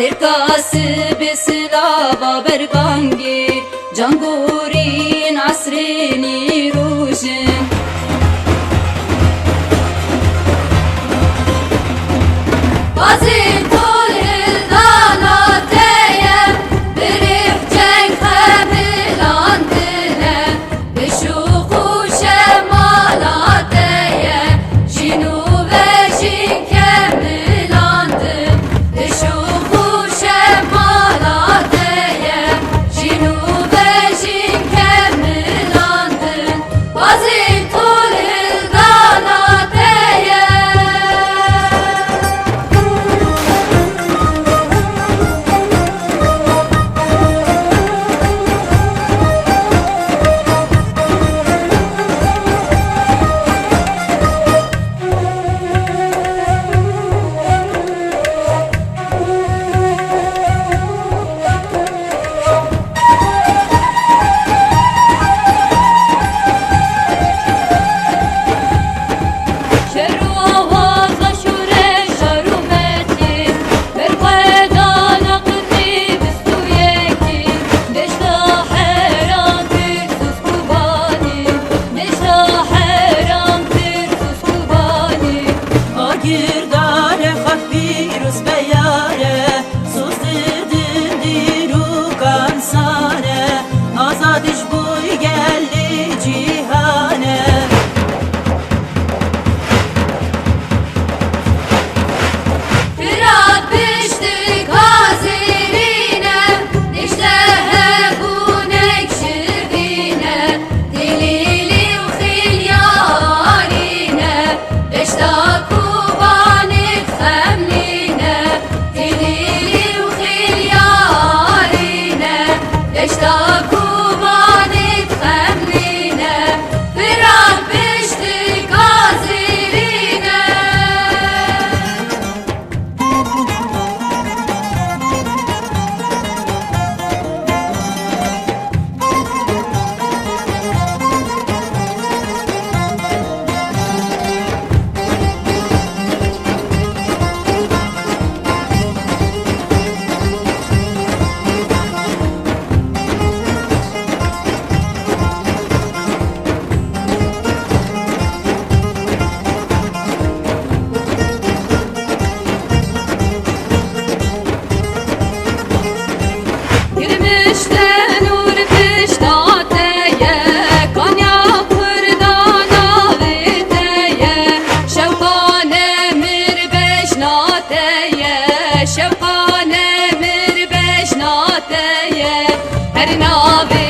تركاسي بسلافا برغانجي جانغورين عسريني روجن بازين طول الدانا تايم بريح جنگ خميلان دلم بشوخو شمالا تايم جنوب جين كميلان دم بشوخو شمالا تايم جنوب جين كميلان دم بازين طول الدانا تايم Girdare hak virüs beyare Sus dedin diru kansare Azad iş buy geldi cihane Firat piştik hazirine Dişlehe bu nekşirine Dilili ukhil yarine Beşta kubanik femline Dilili ukhil yarine Beşta kubanik femline Firat piştik hazirine Girmişten nur piştateye Konya kırdana viteye Şevkane mir beşnateye Şevkane mir beşnateye Her navi